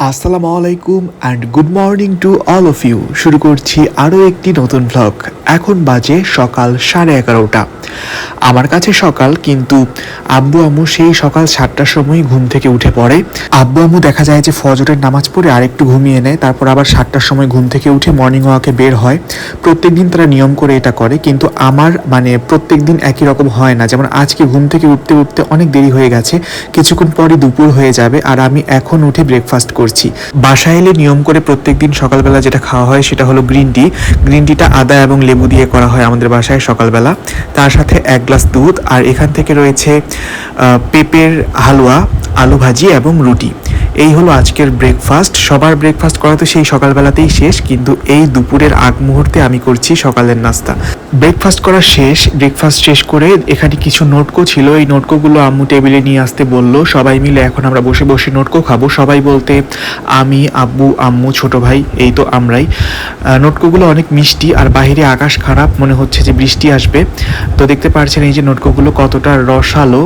আসসালামু আলাইকুম and good morning to all of you. শুরু করছি আরও একটি নতুন ভ্লগ। এখন বাজে সকাল 11:30। আমার কাছে সকাল, কিন্তু আব্বু আম্মু সেই সকাল 7টার সময় ঘুম থেকে উঠে পড়ে। আব্বু আম্মু দেখা যায় যে ফজরের নামাজ পড়ে আরেকটু ঘুমিয়ে নেয়, তারপর আবার 7টার সময় ঘুম থেকে উঠে মর্নিং ওয়াকে বের হয়। প্রত্যেক দিন তারা নিয়ম করে এটা করে, কিন্তু আমার প্রত্যেক দিন একই রকম হয় না। যেমন আজকে ঘুম থেকে উঠতে উঠতে অনেক দেরি হয়ে গেছে, কিছুক্ষণ পরই দুপুর হয়ে যাবে, আর আমি এখন উঠে ব্রেকফাস্ট করছি। বাসায় এলে নিয়ম করে প্রত্যেকদিন সকালবেলা যেটা খাওয়া হয় সেটা হলো গ্রিন টি। গ্রিন টিটা আদা এবং লেবু দিয়ে করা হয় আমাদের বাসায় সকালবেলা। তার সাথে 1 গ্লাস দুধ, আর এখান থেকে রয়েছে পেঁপের হালুয়া, আলু ভাজি এবং রুটি। এই হলো আজকের ব্রেকফাস্ট। সবার ব্রেকফাস্ট করা তো সেই সকালবেলাতেই শেষ, কিন্তু এই দুপুরের আগ মুহূর্তে আমি করছি সকালের নাস্তা। ব্রেকফাস্ট করা শেষ। ব্রেকফাস্ট শেষ করে এখানে কিছু নোটকো ছিল, এই নোটকোগুলো আম্মু টেবিলে নিয়ে আসতে বললো। সবাই মিলে এখন আমরা বসে বসে নোটকো খাবো। সবাই বলতে আমি, আব্বু, আম্মু, ছোট ভাই, এই তো আমরাই। নোটকোগুলো অনেক মিষ্টি, আর বাইরে আকাশ খারাপ, মনে হচ্ছে যে বৃষ্টি আসবে। তো দেখতে পাচ্ছেন এই যে নোটকোগুলো কতটা রসালো।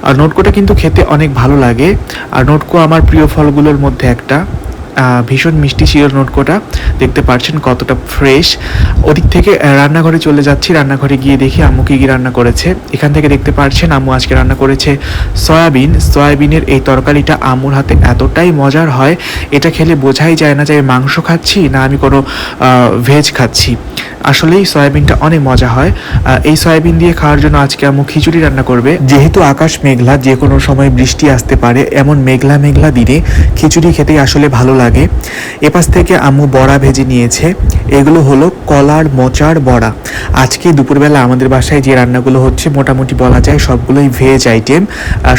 আর নোটকোটা কিন্তু খেতে অনেক ভালো লাগে, আর নোটকো আমার প্রিয় ফলগুলোর মধ্যে একটা। ভীষণ মিষ্টি ছিল নোটকোটা, দেখতে পাচ্ছেন কতটা ফ্রেশ। ওদিক থেকে রান্নাঘরে চলে যাচ্ছি। রান্নাঘরে গিয়ে দেখি আম্মু কী রান্না করেছে। এখান থেকে দেখতে পাচ্ছেন আম্মু আজকে রান্না করেছে সয়াবিনের এই তরকারিটা আম্মুর হাতে এতটাই মজার হয়, এটা খেলে বোঝাই যায় না যে আমি মাংস খাচ্ছি না আমি কোনো ভেজ খাচ্ছি। আসলেই সয়াবিনটা অনেক মজা হয়। এই সয়াবিন দিয়ে খাওয়ার জন্য আজকে আম্মু খিচুড়ি রান্না করবে। যেহেতু আকাশ মেঘলা, যে কোনো সময় বৃষ্টি আসতে পারে, এমন মেঘলা মেঘলা দিনে খিচুড়ি খেতেই আসলে ভালো লাগে। এপাশ থেকে আম্মু বড়া ভেজে নিয়েছে। এগুলো হলো কলার মোচার বড়া। আজকে দুপুরবেলা আমাদের বাসায় যে রান্নাগুলো হচ্ছে মোটামুটি বলা যায় সবগুলোই ভেজ আইটেম,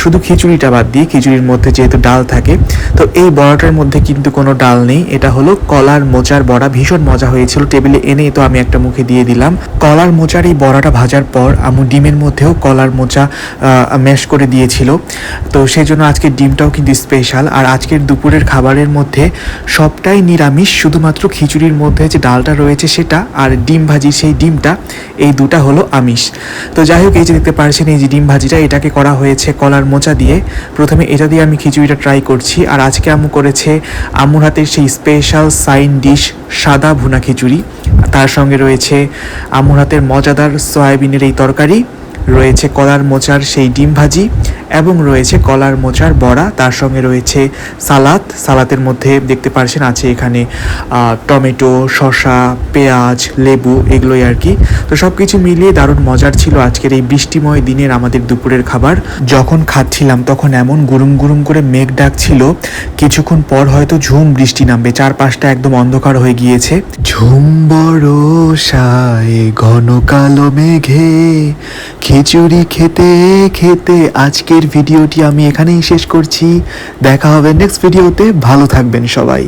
শুধু খিচুড়িটা বাদ দিয়ে। খিচুড়ির মধ্যে যেহেতু ডাল থাকে, তো এই বড়াটার মধ্যে কিন্তু কোনো ডাল নেই। এটা হলো কলার মোচার বড়া। ভীষণ মজা হয়েছিল। টেবিলে এনেই তো আমি একটা মুখে দিয়ে দিলাম। কলার মোচার এই বড়াটা ভাজার পর আম্মু ডিমের মধ্যেও কলার মোচা ম্যাশ করে দিয়েছিল। তো সেই জন্য আজকের ডিমটাও কিন্তু স্পেশাল। আর আজকের দুপুরের খাবারের মধ্যে সবটাই নিরামিষ, শুধুমাত্র খিচুড়ির মধ্যে যে ডালটা রয়েছে সেটা, আর ডিম ভাজি সেই ডিমটা, এই দুটা হলো আমিষ। তো যাই হোক, এই যে দেখতে পাচ্ছেন এই যে ডিম ভাজিটা, এটাকে করা হয়েছে কলার মোচা দিয়ে। প্রথমে এটা দিয়ে আমি খিচুড়িটা ট্রাই করছি। আর আজকে আম্মু করেছে আম্মুর হাতের সেই স্পেশাল সাইন ডিশ সাদা ভুনা খিচুড়ি। তার সঙ্গে রয়েছে আম্মুর হাতের মজাদার সয়াবিনের এই তরকারি, রয়েছে কলার মোচার সেই ডিম ভাজি, এবং রয়েছে কলার মোচার বড়া। তার সঙ্গে রয়েছে সালাতের মধ্যে দেখতে পাচ্ছেন আছে এখানে টমেটো, শসা, পেঁয়াজ, লেবু, এগুলোই আর কি। তো সব কিছু মিলিয়ে দারুণ মজার ছিল আজকের এই বৃষ্টিময় দিনের আমাদের দুপুরের খাবার। যখন খাচ্ছিলাম তখন এমন গুরুম গুরুম করে মেঘ ডাকছিল, কিছুক্ষণ পর হয়তো ঝুম বৃষ্টি নামবে। চারপাশটা একদম অন্ধকার হয়ে গিয়েছে। ঝুম বরষায় ঘন কালো মেঘে খিচুড়ি খেতে খেতে আজকের ভিডিওটি আমি এখানেই শেষ করছি। দেখা হবে নেক্সট ভিডিওতে। ভালো থাকবেন সবাই।